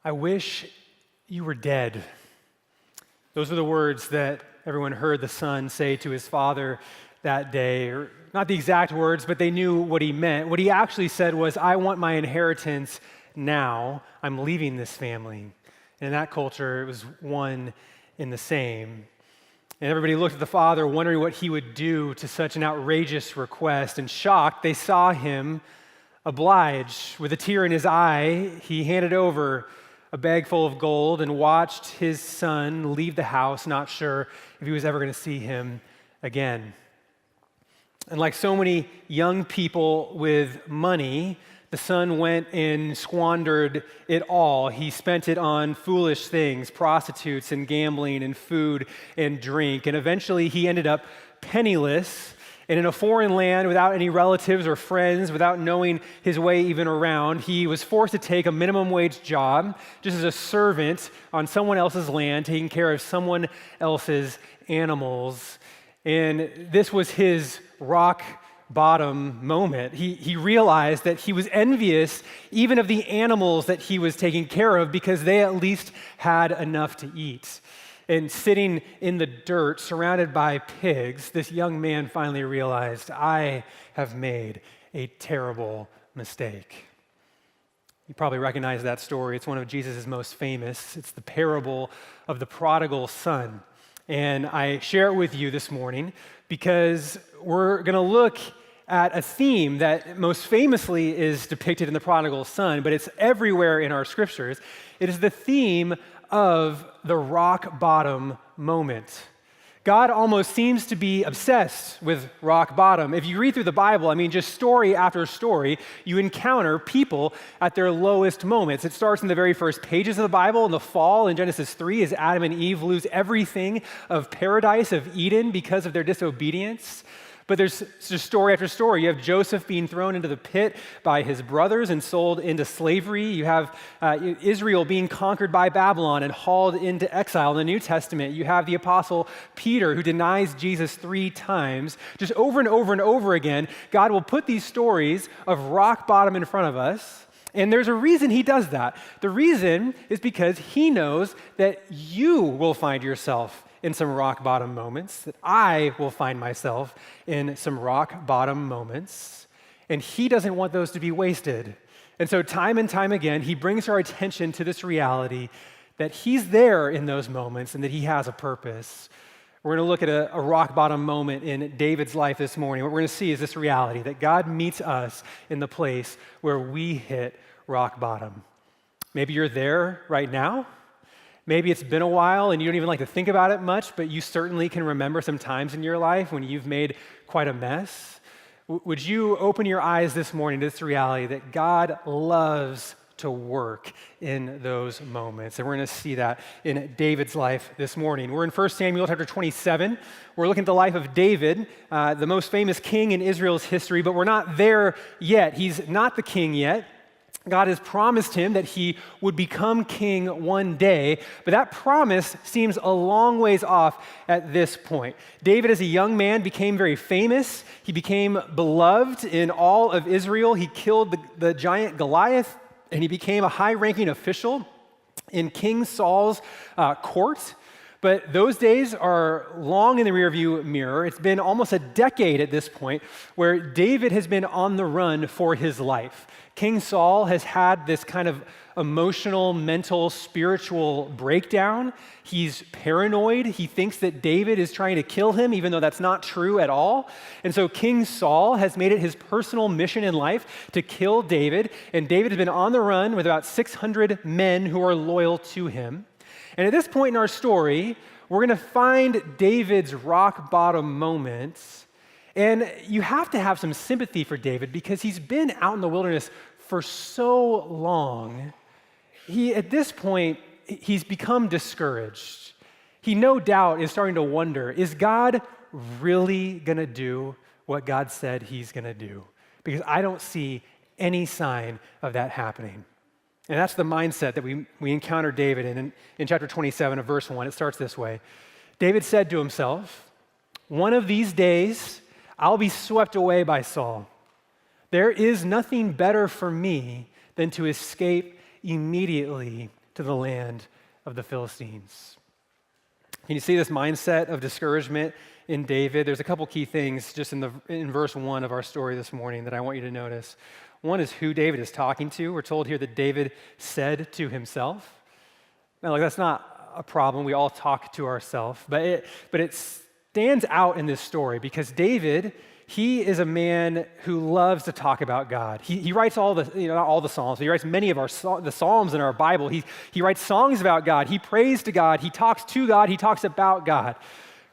I wish you were dead. Those were the words that everyone heard the son say to his father that day. Or not the exact words, but they knew what he meant. What he actually said was, I want my inheritance now. I'm leaving this family. And in that culture, it was one in the same. And everybody looked at the father, wondering what he would do to such an outrageous request. And shocked, they saw him oblige. With a tear in his eye, he handed over a bag full of gold and watched his son leave the house, not sure if he was ever going to see him again. And like so many young people with money, the son went and squandered it all. He spent it on foolish things, prostitutes and gambling and food and drink. And eventually he ended up penniless and in a foreign land without any relatives or friends, without knowing his way even around. He was forced to take a minimum wage job just as a servant on someone else's land, taking care of someone else's animals. And this was his rock bottom moment. He realized that he was envious even of the animals that he was taking care of because they at least had enough to eat. And sitting in the dirt, surrounded by pigs, this young man finally realized, I have made a terrible mistake. You probably recognize that story. It's one of Jesus' most famous. It's the parable of the prodigal son. And I share it with you this morning because we're going to look at a theme that most famously is depicted in the prodigal son, but it's everywhere in our scriptures. It is the theme of the rock bottom moment. God almost seems to be obsessed with rock bottom. If you read through the Bible, just story after story, you encounter people at their lowest moments. It starts in the very first pages of the Bible in the fall in Genesis 3 as Adam and Eve lose everything of paradise, of Eden, because of their disobedience. But there's just story after story. You have Joseph being thrown into the pit by his brothers and sold into slavery. You have Israel being conquered by Babylon and hauled into exile. In the New Testament, you have the apostle Peter who denies Jesus 3 times. Just over and over and over again, God will put these stories of rock bottom in front of us. And there's a reason he does that. The reason is because he knows that you will find yourself in some rock bottom moments, that I will find myself in some rock bottom moments, and he doesn't want those to be wasted. And so time and time again, he brings our attention to this reality that he's there in those moments and that he has a purpose. We're going to look at a rock bottom moment in David's life this morning. What we're going to see is this reality that God meets us in the place where we hit rock bottom. Maybe you're there right now. Maybe it's been a while and you don't even like to think about it much, but you certainly can remember some times in your life when you've made quite a mess. Would you open your eyes this morning to this reality that God loves to work in those moments? And we're going to see that in David's life this morning. We're in 1 Samuel chapter 27. We're looking at the life of David, the most famous king in Israel's history, but we're not there yet. He's not the king yet. God has promised him that he would become king one day, but that promise seems a long ways off at this point. David, as a young man, became very famous. He became beloved in all of Israel. He killed the giant Goliath, and he became a high-ranking official in King Saul's court. But those days are long in the rearview mirror. It's been almost a decade at this point where David has been on the run for his life. King Saul has had this kind of emotional, mental, spiritual breakdown. He's paranoid. He thinks that David is trying to kill him, even though that's not true at all. And so King Saul has made it his personal mission in life to kill David. And David has been on the run with about 600 men who are loyal to him. And at this point in our story, we're going to find David's rock bottom moments. And you have to have some sympathy for David because he's been out in the wilderness for so long. At this point, he's become discouraged. He no doubt is starting to wonder, is God really going to do what God said he's going to do? Because I don't see any sign of that happening. And that's the mindset that we encounter David in chapter 27 of verse 1. It starts this way. David said to himself, "One of these days I'll be swept away by Saul. There is nothing better for me than to escape immediately to the land of the Philistines. Can you see this mindset of discouragement in David? There's a couple key things just in verse 1 of our story this morning that I want you to notice. One is who David is talking to. We're told here that David said to himself. Now, that's not a problem. We all talk to ourselves, but it stands out in this story because David, he is a man who loves to talk about God. He writes all the, not all the Psalms, but he writes many of the Psalms in our Bible. He writes songs about God. He prays to God. He talks to God. He talks about God.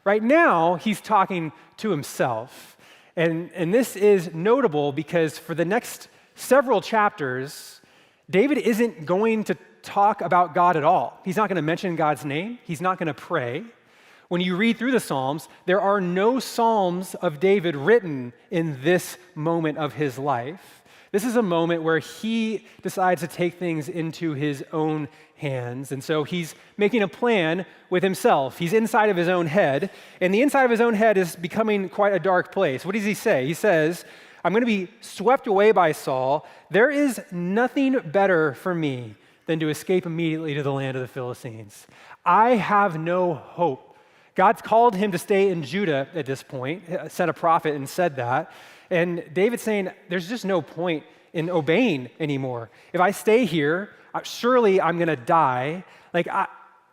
Right now, he's talking to himself. And this is notable because for the next several chapters, David isn't going to talk about God at all. He's not going to mention God's name. He's not going to pray. When you read through the Psalms, there are no Psalms of David written in this moment of his life. This is a moment where he decides to take things into his own hands. And so he's making a plan with himself. He's inside of his own head, and the inside of his own head is becoming quite a dark place. What does he say? He says, I'm going to be swept away by Saul. There is nothing better for me than to escape immediately to the land of the Philistines. I have no hope. God's called him to stay in Judah at this point, sent a prophet and said that. And David's saying, there's just no point in obeying anymore. If I stay here, surely I'm going to die.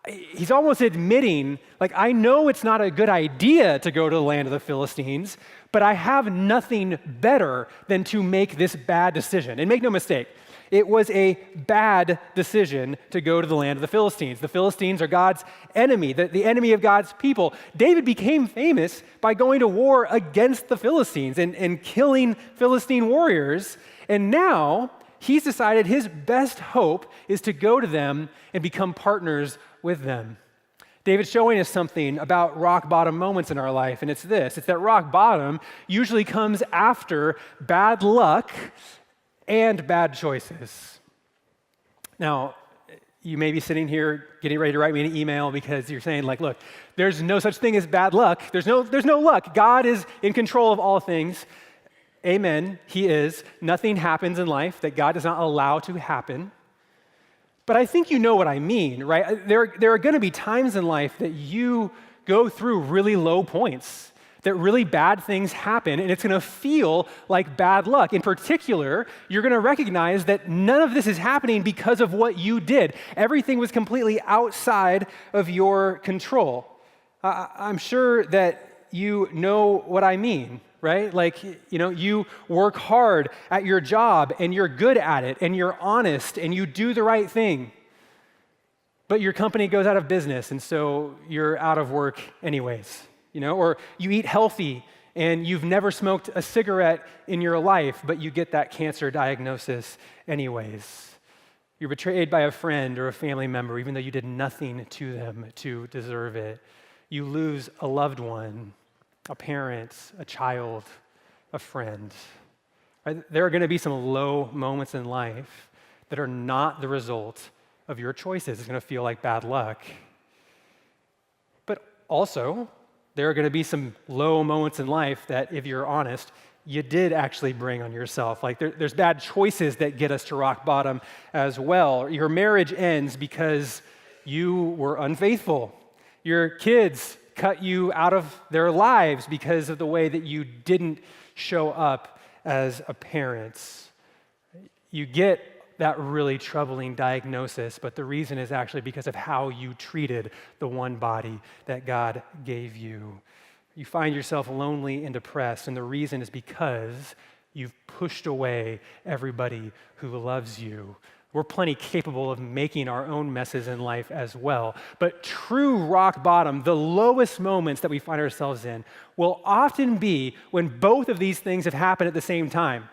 He's almost admitting, I know it's not a good idea to go to the land of the Philistines, but I have nothing better than to make this bad decision. And make no mistake, it was a bad decision to go to the land of the Philistines. The Philistines are God's enemy, the enemy of God's people. David became famous by going to war against the Philistines and killing Philistine warriors. And now he's decided his best hope is to go to them and become partners with them. David's showing us something about rock bottom moments in our life, and it's this. It's that rock bottom usually comes after bad luck and bad choices. Now, you may be sitting here getting ready to write me an email because you're saying, look, there's no such thing as bad luck. There's no luck. God is in control of all things. Amen, he is. Nothing happens in life that God does not allow to happen. But I think you know what I mean, right? There are going to be times in life that you go through really low points, that really bad things happen, and it's going to feel like bad luck. In particular, you're going to recognize that none of this is happening because of what you did. Everything was completely outside of your control. I'm sure that you know what I mean, right? You work hard at your job, and you're good at it, and you're honest, and you do the right thing. But your company goes out of business, and so you're out of work anyways. Or you eat healthy and you've never smoked a cigarette in your life, but you get that cancer diagnosis anyways. You're betrayed by a friend or a family member, even though you did nothing to them to deserve it. You lose a loved one, a parent, a child, a friend. Right? There are going to be some low moments in life that are not the result of your choices. It's going to feel like bad luck. But also, there are going to be some low moments in life that, if you're honest, you did actually bring on yourself. There's bad choices that get us to rock bottom as well. Your marriage ends because you were unfaithful. Your kids cut you out of their lives because of the way that you didn't show up as a parent. You get that really troubling diagnosis, but the reason is actually because of how you treated the one body that God gave you. You find yourself lonely and depressed, and the reason is because you've pushed away everybody who loves you. We're plenty capable of making our own messes in life as well, but true rock bottom, the lowest moments that we find ourselves in, will often be when both of these things have happened at the same time.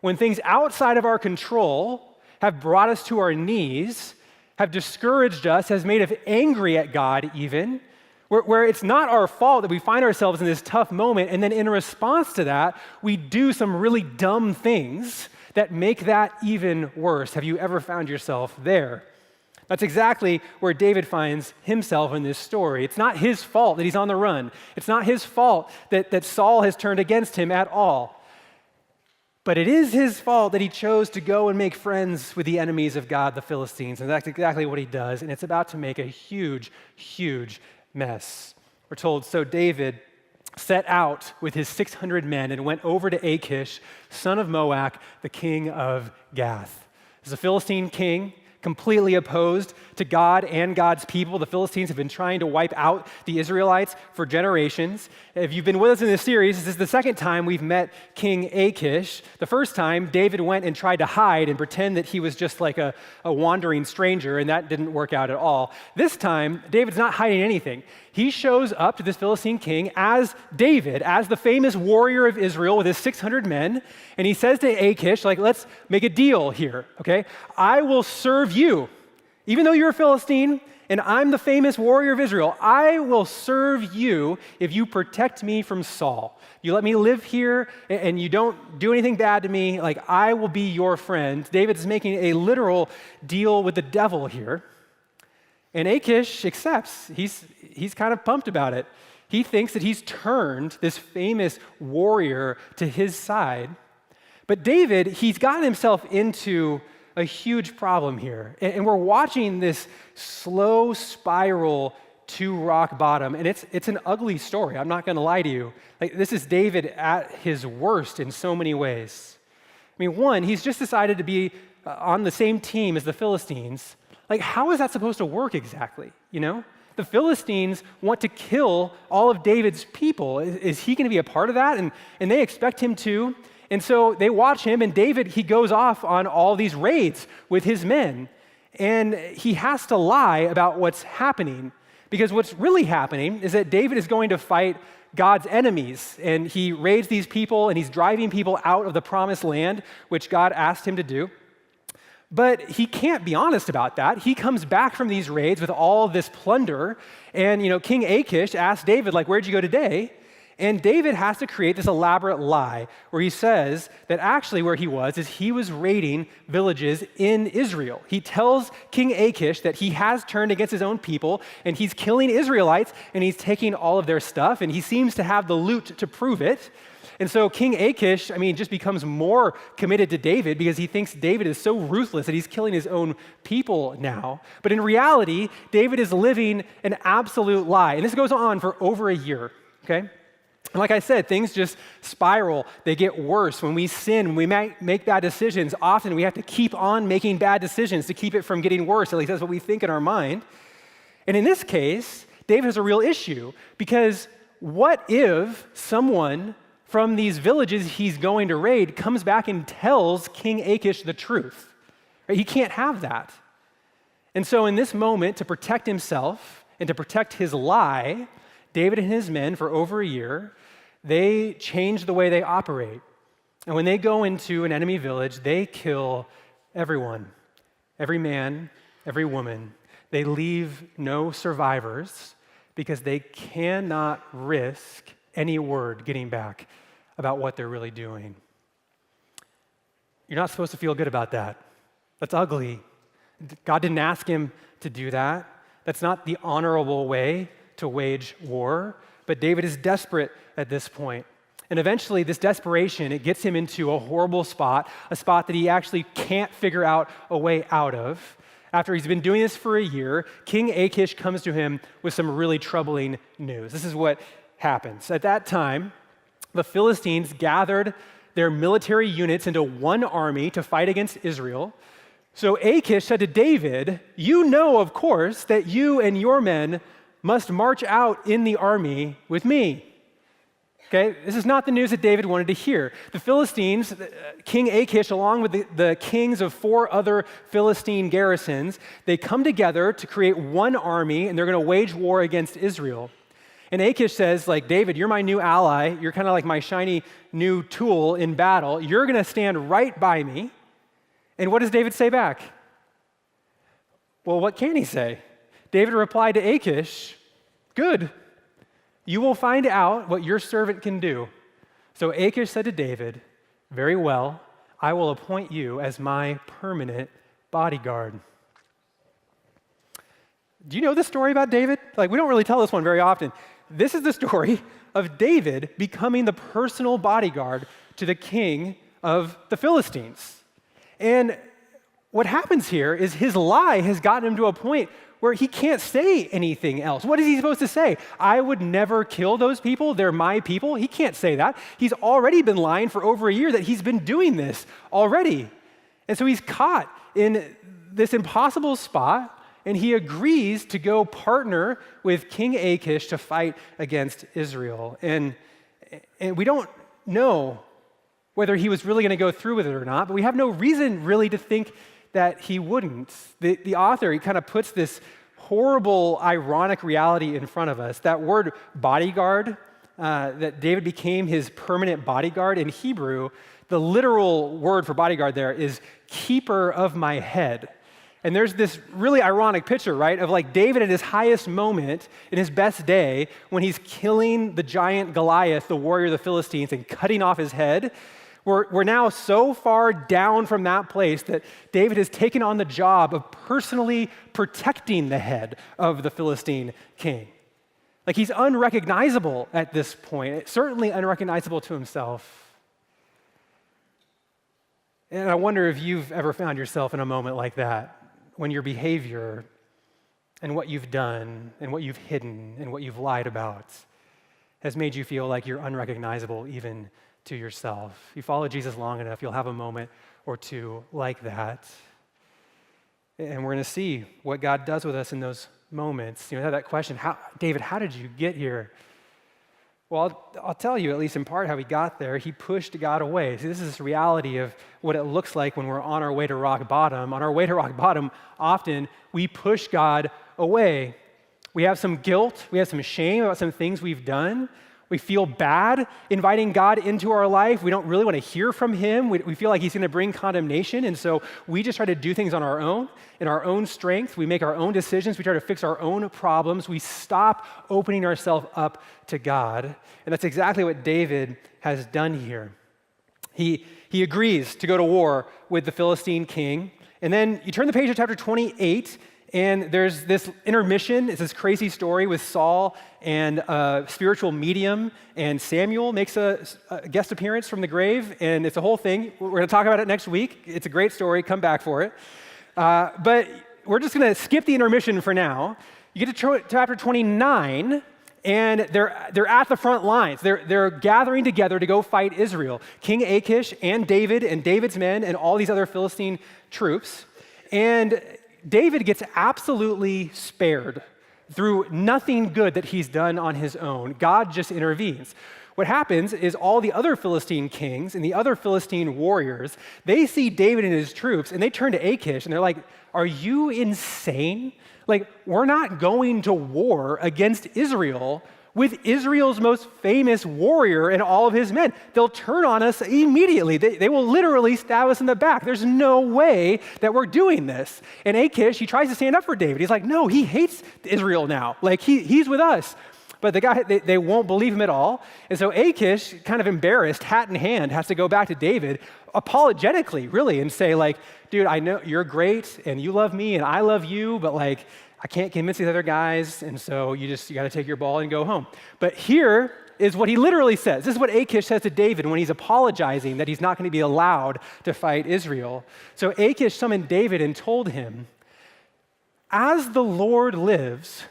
When things outside of our control have brought us to our knees, have discouraged us, has made us angry at God even, where it's not our fault that we find ourselves in this tough moment, and then in response to that, we do some really dumb things that make that even worse. Have you ever found yourself there? That's exactly where David finds himself in this story. It's not his fault that he's on the run. It's not his fault that Saul has turned against him at all. But it is his fault that he chose to go and make friends with the enemies of God, the Philistines. And that's exactly what he does. And it's about to make a huge, huge mess. We're told, so David set out with his 600 men and went over to Achish, son of Moach, the king of Gath. As a Philistine king, completely opposed to God and God's people. The Philistines have been trying to wipe out the Israelites for generations. If you've been with us in this series, this is the second time we've met King Achish. The first time, David went and tried to hide and pretend that he was just like a wandering stranger, and that didn't work out at all. This time, David's not hiding anything. He shows up to this Philistine king as David, as the famous warrior of Israel with his 600 men, and he says to Achish, let's make a deal here, okay? I will serve you. Even though you're a Philistine and I'm the famous warrior of Israel, I will serve you if you protect me from Saul. You let me live here and you don't do anything bad to me, I will be your friend. David's making a literal deal with the devil here. And Achish accepts. He's kind of pumped about it. He thinks that he's turned this famous warrior to his side. But David, he's gotten himself into a huge problem here. And we're watching this slow spiral to rock bottom. And it's an ugly story. I'm not going to lie to you. This is David at his worst in so many ways. I mean, one, he's just decided to be on the same team as the Philistines. How is that supposed to work exactly, The Philistines want to kill all of David's people. Is he going to be a part of that? And they expect him to. And so they watch him, and David, he goes off on all these raids with his men. And he has to lie about what's happening. Because what's really happening is that David is going to fight God's enemies. And he raids these people, and he's driving people out of the promised land, which God asked him to do. But he can't be honest about that. He comes back from these raids with all this plunder, and King Achish asks David, where'd you go today? And David has to create this elaborate lie where he says that actually where he was raiding villages in Israel. He tells King Achish that he has turned against his own people, and he's killing Israelites, and he's taking all of their stuff, and he seems to have the loot to prove it. And so King Achish, just becomes more committed to David because he thinks David is so ruthless that he's killing his own people now. But in reality, David is living an absolute lie. And this goes on for over a year, okay? And like I said, things just spiral. They get worse. When we sin, when we make bad decisions, often we have to keep on making bad decisions to keep it from getting worse. At least that's what we think in our mind. And in this case, David has a real issue because what if someone from these villages he's going to raid comes back and tells King Achish the truth? Right? He can't have that. And so in this moment, to protect himself and to protect his lie, David and his men, for over a year, they change the way they operate. And when they go into an enemy village, they kill everyone, every man, every woman. They leave no survivors because they cannot risk any word getting back about what they're really doing. You're not supposed to feel good about that. That's ugly. God didn't ask him to do that. That's not the honorable way to wage war. But David is desperate at this point. And eventually, this desperation, it gets him into a horrible spot, a spot that he actually can't figure out a way out of. After he's been doing this for a year, King Achish comes to him with some really troubling news. This is what happens. At that time, the Philistines gathered their military units into one army to fight against Israel. So Achish said to David, "You know, of course, that you and your men must march out in the army with me." Okay, this is not the news that David wanted to hear. The Philistines, King Achish, along with the kings of 4 other Philistine garrisons, they come together to create one army, and they're going to wage war against Israel. And Achish says, David, you're my new ally. You're kind of like my shiny new tool in battle. You're going to stand right by me. And what does David say back? Well, what can he say? David replied to Achish, "Good. You will find out what your servant can do." So Achish said to David, "Very well, I will appoint you as my permanent bodyguard." Do you know this story about David? We don't really tell this one very often. This is the story of David becoming the personal bodyguard to the king of the Philistines. And what happens here is his lie has gotten him to a point where he can't say anything else. What is he supposed to say? I would never kill those people. They're my people. He can't say that. He's already been lying for over a year that he's been doing this already. And so he's caught in this impossible spot, and he agrees to go partner with King Achish to fight against Israel. And we don't know whether he was really going to go through with it or not, but we have no reason really to think that he wouldn't. The author, he kind of puts this horrible, ironic reality in front of us. That word bodyguard, that David became his permanent bodyguard, in Hebrew, the literal word for bodyguard there is keeper of my head. And there's this really ironic picture, right, of like David at his highest moment, in his best day, when he's killing the giant Goliath, the warrior of the Philistines, and cutting off his head. We're now so far down from that place that David has taken on the job of personally protecting the head of the Philistine king. Like he's unrecognizable at this point, certainly unrecognizable to himself. And I wonder if you've ever found yourself in a moment like that, when your behavior and what you've done and what you've hidden and what you've lied about has made you feel like you're unrecognizable even to yourself. You follow Jesus long enough, you'll have a moment or two like that. And we're going to see what God does with us in those moments. You know, that question, David, how did you get here? Well, I'll tell you, at least in part, how he got there. He pushed God away. See, this is this reality of what it looks like when we're on our way to rock bottom. On our way to rock bottom, often we push God away. We have some guilt. We have some shame about some things we've done. We feel bad inviting God into our life. We don't really want to hear from him. We feel like he's going to bring condemnation. And so we just try to do things on our own, in our own strength. We make our own decisions. We try to fix our own problems. We stop opening ourselves up to God. And that's exactly what David has done here. He agrees to go to war with the Philistine king. And then you turn the page to chapter 28, and there's this intermission. It's this crazy story with Saul and a spiritual medium, and Samuel makes a guest appearance from the grave, and it's a whole thing. We're going to talk about it next week. It's a great story. Come back for it. But we're just going to skip the intermission for now. You get to chapter 29, and they're at the front lines. They're gathering together to go fight Israel. King Achish and David's men and all these other Philistine troops. And David gets absolutely spared through nothing good that he's done on his own. God just intervenes. What happens is all the other Philistine kings and the other Philistine warriors, they see David and his troops, and they turn to Achish, and they're like, are you insane? Like, we're not going to war against Israel with Israel's most famous warrior and all of his men. They'll turn on us immediately. They will literally stab us in the back. There's no way that we're doing this. And Achish, he tries to stand up for David. He's like, no, he hates Israel now. Like, he's with us. But the guy, they won't believe him at all. And so Achish, kind of embarrassed, hat in hand, has to go back to David, apologetically, really, and say, like, dude, I know you're great, and you love me, and I love you, but, like, I can't convince these other guys, and so you got to take your ball and go home. But here is what he literally says. This is what Achish says to David when he's apologizing that he's not going to be allowed to fight Israel. So Achish summoned David and told him, as the Lord lives,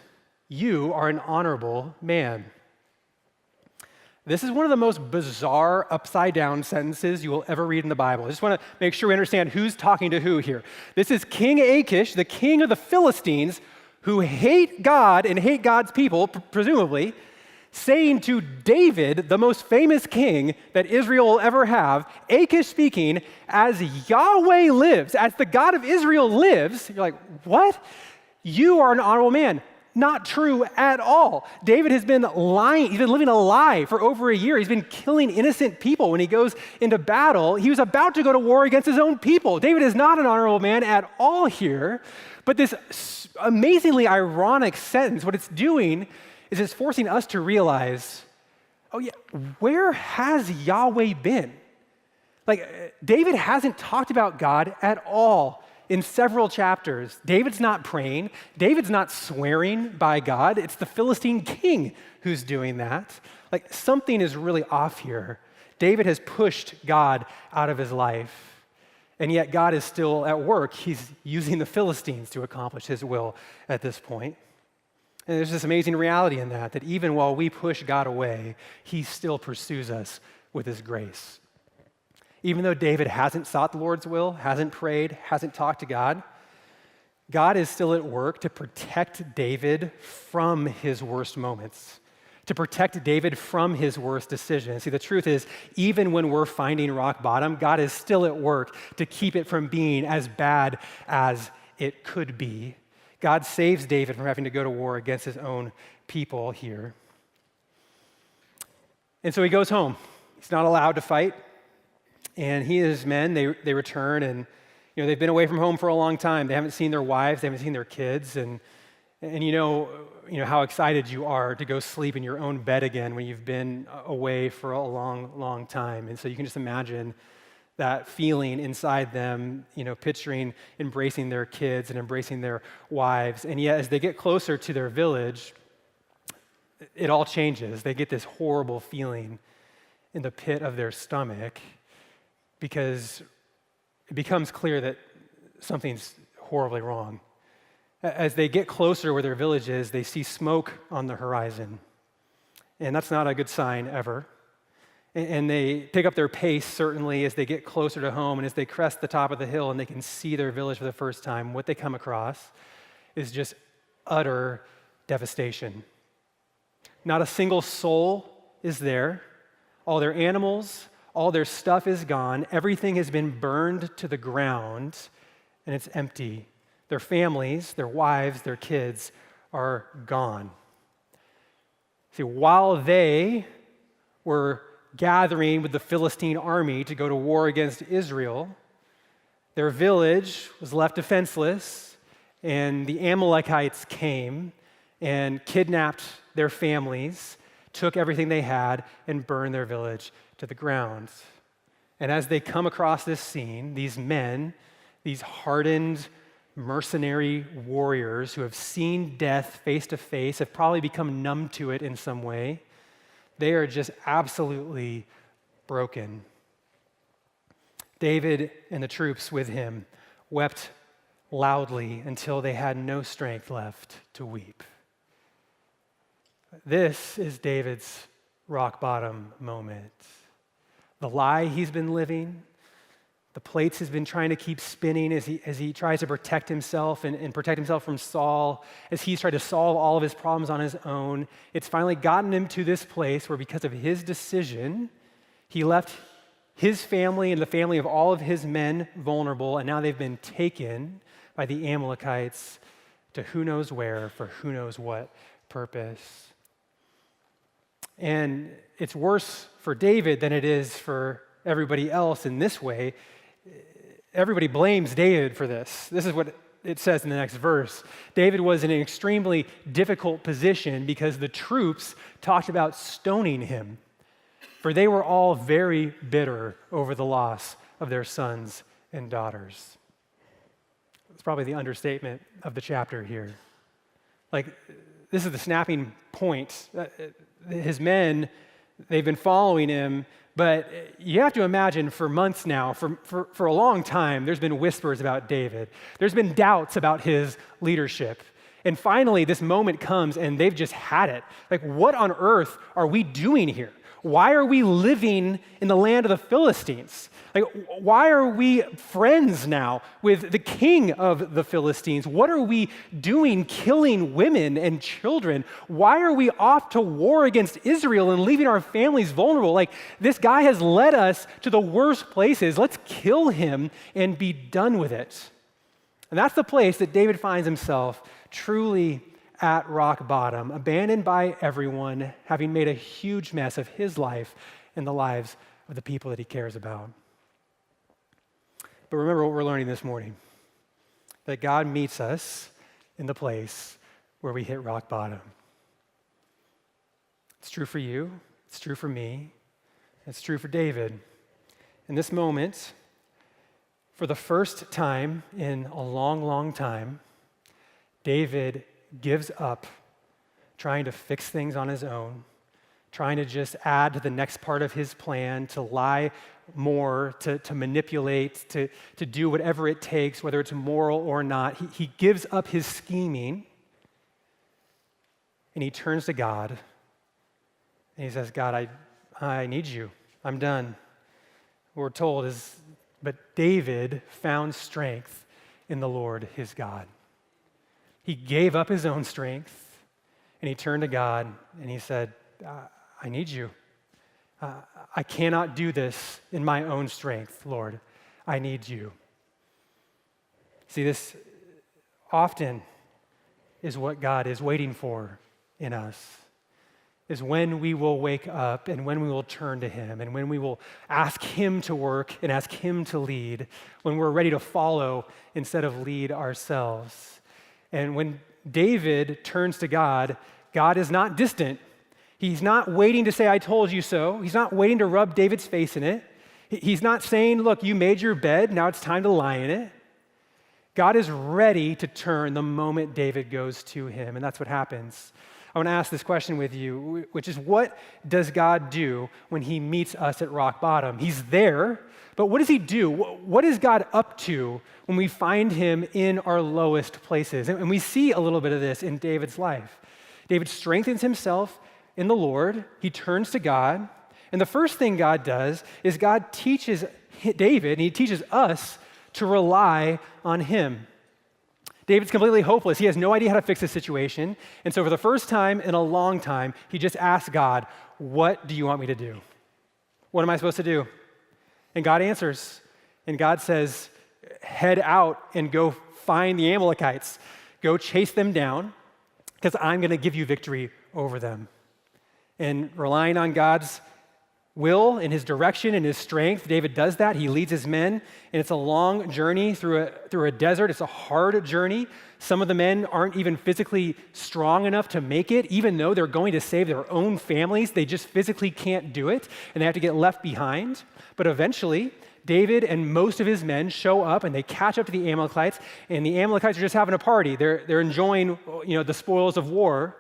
you are an honorable man. This is one of the most bizarre, upside-down sentences you will ever read in the Bible. I just want to make sure we understand who's talking to who here. This is King Achish, the king of the Philistines, who hate God and hate God's people, presumably, saying to David, the most famous king that Israel will ever have, Achish speaking, as Yahweh lives, as the God of Israel lives, you're like, what? You are an honorable man. Not true at all. David has been lying. He's been living a lie for over a year. He's been killing innocent people. When he goes into battle, he was about to go to war against his own people. David is not an honorable man at all here. But this amazingly ironic sentence, what it's doing is it's forcing us to realize, oh yeah, where has Yahweh been? Like, David hasn't talked about God at all in several chapters. David's not praying. David's not swearing by God. It's the Philistine king who's doing that. Like, something is really off here. David has pushed God out of his life, and yet God is still at work. He's using the Philistines to accomplish his will at this point. And there's this amazing reality in that even while we push God away, he still pursues us with his grace. Even though David hasn't sought the Lord's will, hasn't prayed, hasn't talked to God, God is still at work to protect David from his worst moments, to protect David from his worst decisions. See, the truth is, even when we're finding rock bottom, God is still at work to keep it from being as bad as it could be. God saves David from having to go to war against his own people here. And so he goes home. He's not allowed to fight. And he and his men, they return, and they've been away from home for a long time. They haven't seen their wives, they haven't seen their kids, and you know how excited you are to go sleep in your own bed again when you've been away for a long, long time. And so you can just imagine that feeling inside them, picturing embracing their kids and embracing their wives. And yet, as they get closer to their village, it all changes. They get this horrible feeling in the pit of their stomach, because it becomes clear that something's horribly wrong. As they get closer where their village is, they see smoke on the horizon. And that's not a good sign ever. And they pick up their pace, certainly, as they get closer to home. And as they crest the top of the hill and they can see their village for the first time, what they come across is just utter devastation. Not a single soul is there. All their animals, all their stuff is gone. Everything has been burned to the ground, and it's empty. Their families, their wives, their kids are gone. See, while they were gathering with the Philistine army to go to war against Israel, their village was left defenseless, and the Amalekites came and kidnapped their families, took everything they had, and burned their village to the ground. And as they come across this scene, these men, these hardened, mercenary warriors who have seen death face to face, have probably become numb to it in some way, they are just absolutely broken. David and the troops with him wept loudly until they had no strength left to weep. This is David's rock bottom moment. The lie he's been living, the plates he's been trying to keep spinning as he tries to protect himself and protect himself from Saul, as he's tried to solve all of his problems on his own. It's finally gotten him to this place where, because of his decision, he left his family and the family of all of his men vulnerable, and now they've been taken by the Amalekites to who knows where for who knows what purpose. And it's worse for David than it is for everybody else in this way. Everybody blames David for this. This is what it says in the next verse. David was in an extremely difficult position because the troops talked about stoning him, for they were all very bitter over the loss of their sons and daughters. It's probably the understatement of the chapter here. This is the snapping point. His men, they've been following him, but you have to imagine for months now, for a long time, there's been whispers about David. There's been doubts about his leadership. And finally, this moment comes and they've just had it. What on earth are we doing here? Why are we living in the land of the Philistines? Why are we friends now with the king of the Philistines? What are we doing killing women and children? Why are we off to war against Israel and leaving our families vulnerable? This guy has led us to the worst places. Let's kill him and be done with it. And that's the place that David finds himself, truly at rock bottom, abandoned by everyone, having made a huge mess of his life and the lives of the people that he cares about. But remember what we're learning this morning, that God meets us in the place where we hit rock bottom. It's true for you, it's true for me, it's true for David. In this moment, for the first time in a long, long time, David gives up trying to fix things on his own, trying to just add to the next part of his plan, to lie more, to manipulate, to do whatever it takes, whether it's moral or not. He gives up his scheming and he turns to God and he says, God, I need you. I'm done. What we're told is, but David found strength in the Lord his God. He gave up his own strength and he turned to God and he said, I need you. I cannot do this in my own strength, Lord. I need you. See, this often is what God is waiting for in us, is when we will wake up and when we will turn to him and when we will ask him to work and ask him to lead, when we're ready to follow instead of lead ourselves. And when David turns to God, God is not distant. He's not waiting to say, I told you so. He's not waiting to rub David's face in it. He's not saying, look, you made your bed, now it's time to lie in it. God is ready to turn the moment David goes to him, and that's what happens. I want to ask this question with you, which is, what does God do when he meets us at rock bottom? He's there, but what does he do? What is God up to when we find him in our lowest places? And we see a little bit of this in David's life. David strengthens himself in the Lord. He turns to God. And the first thing God does is God teaches David, and he teaches us to rely on him. David's completely hopeless. He has no idea how to fix the situation. And so for the first time in a long time, he just asks God, what do you want me to do? What am I supposed to do? And God answers. And God says, head out and go find the Amalekites. Go chase them down, because I'm going to give you victory over them. And relying on God's will and his direction and his strength, David does that. He leads his men, and it's a long journey through a desert. It's a hard journey. Some of the men aren't even physically strong enough to make it, even though they're going to save their own families. They just physically can't do it, and they have to get left behind. But eventually, David and most of his men show up, and they catch up to the Amalekites, and the Amalekites are just having a party. They're enjoying, the spoils of war,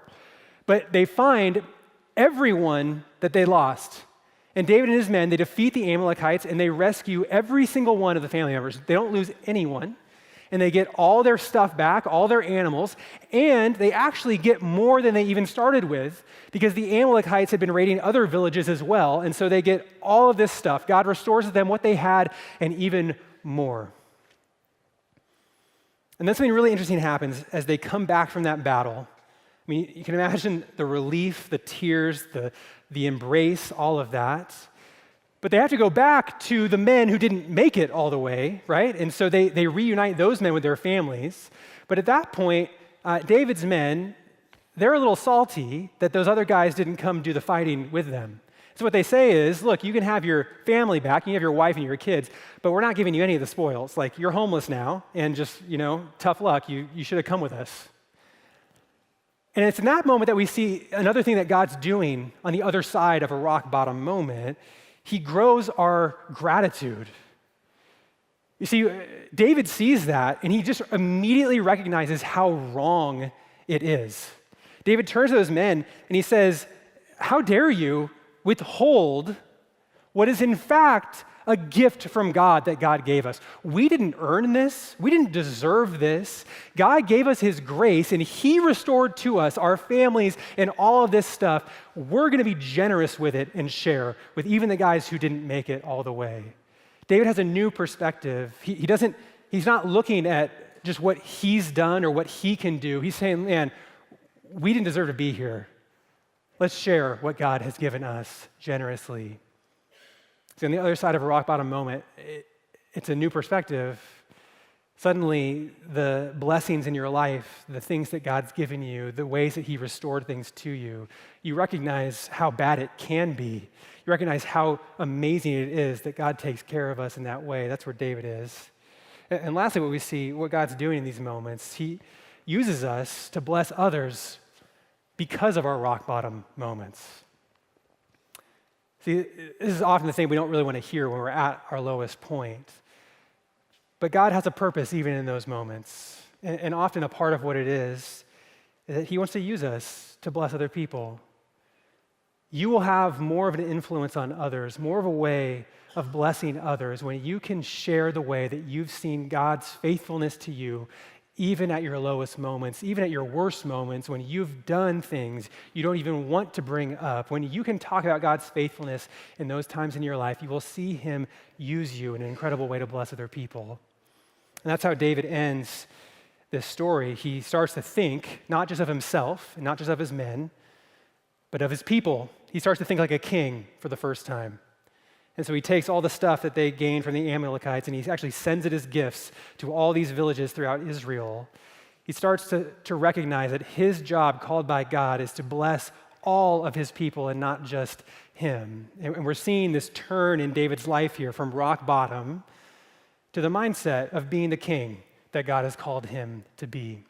but they find everyone that they lost. And David and his men, they defeat the Amalekites and they rescue every single one of the family members. They don't lose anyone. And they get all their stuff back, all their animals, and they actually get more than they even started with, because the Amalekites had been raiding other villages as well. And so they get all of this stuff. God restores them what they had and even more. And then something really interesting happens as they come back from that battle. I mean, you can imagine the relief, the tears, the embrace, all of that. But they have to go back to the men who didn't make it all the way, right? And so they reunite those men with their families. But at that point, David's men, they're a little salty that those other guys didn't come do the fighting with them. So what they say is, look, you can have your family back, you can have your wife and your kids, but we're not giving you any of the spoils. Like, you're homeless now, and just, tough luck. You should have come with us. And it's in that moment that we see another thing that God's doing on the other side of a rock bottom moment. He grows our gratitude. You see, David sees that, and he just immediately recognizes how wrong it is. David turns to those men, and he says, how dare you withhold what is in fact a gift from God that God gave us? We didn't earn this. We didn't deserve this. God gave us his grace, and he restored to us our families and all of this stuff. We're going to be generous with it and share with even the guys who didn't make it all the way. David has a new perspective. He's not looking at just what he's done or what he can do. He's saying, man, we didn't deserve to be here. Let's share what God has given us generously. So on the other side of a rock bottom moment, it's a new perspective. Suddenly, the blessings in your life, the things that God's given you, the ways that he restored things to you, you recognize how bad it can be. You recognize how amazing it is that God takes care of us in that way. That's where David is. And lastly, what we see, what God's doing in these moments, he uses us to bless others because of our rock bottom moments. See, this is often the thing we don't really want to hear when we're at our lowest point. But God has a purpose even in those moments. And often a part of what it is that he wants to use us to bless other people. You will have more of an influence on others, more of a way of blessing others when you can share the way that you've seen God's faithfulness to you, even at your lowest moments, even at your worst moments, when you've done things you don't even want to bring up. When you can talk about God's faithfulness in those times in your life, you will see him use you in an incredible way to bless other people. And that's how David ends this story. He starts to think not just of himself and not just of his men, but of his people. He starts to think like a king for the first time. And so he takes all the stuff that they gained from the Amalekites and he actually sends it as gifts to all these villages throughout Israel. He starts to recognize that his job, called by God, is to bless all of his people and not just him. And we're seeing this turn in David's life here from rock bottom to the mindset of being the king that God has called him to be.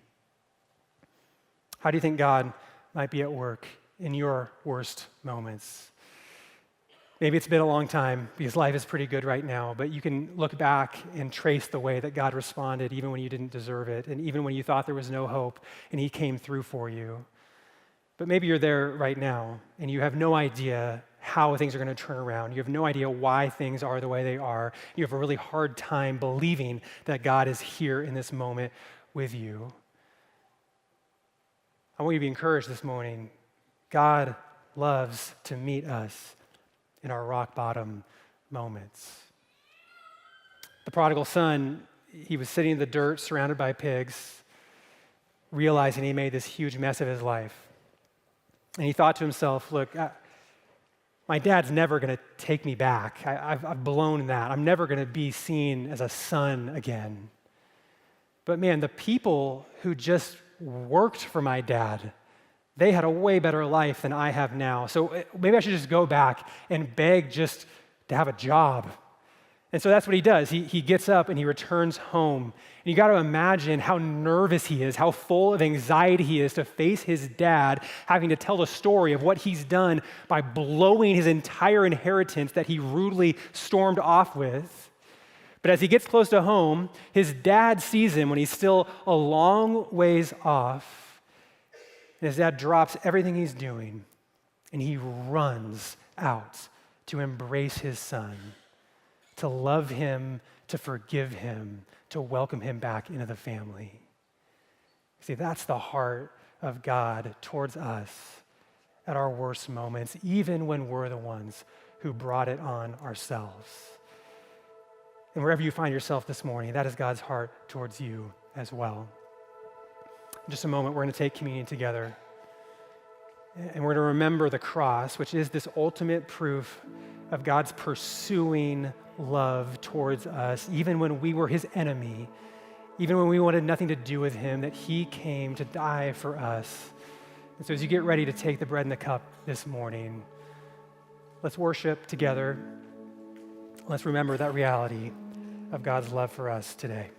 How do you think God might be at work in your worst moments? Maybe it's been a long time because life is pretty good right now, but you can look back and trace the way that God responded even when you didn't deserve it and even when you thought there was no hope and he came through for you. But maybe you're there right now and you have no idea how things are going to turn around. You have no idea why things are the way they are. You have a really hard time believing that God is here in this moment with you. I want you to be encouraged this morning. God loves to meet us in our rock bottom moments. The prodigal son, he was sitting in the dirt surrounded by pigs, realizing he made this huge mess of his life. And he thought to himself, look, my dad's never going to take me back. I've blown that. I'm never going to be seen as a son again. But man, the people who just worked for my dad, they had a way better life than I have now. So maybe I should just go back and beg just to have a job. And so that's what he does. He gets up and he returns home. And you got to imagine how nervous he is, how full of anxiety he is to face his dad having to tell the story of what he's done by blowing his entire inheritance that he rudely stormed off with. But as he gets close to home, his dad sees him when he's still a long ways off. And his dad drops everything he's doing and he runs out to embrace his son, to love him, to forgive him, to welcome him back into the family. See, that's the heart of God towards us at our worst moments, even when we're the ones who brought it on ourselves. And wherever you find yourself this morning, that is God's heart towards you as well. In just a moment, we're going to take communion together. And we're going to remember the cross, which is this ultimate proof of God's pursuing love towards us, even when we were his enemy, even when we wanted nothing to do with him, that he came to die for us. And so as you get ready to take the bread and the cup this morning, let's worship together. Let's remember that reality of God's love for us today.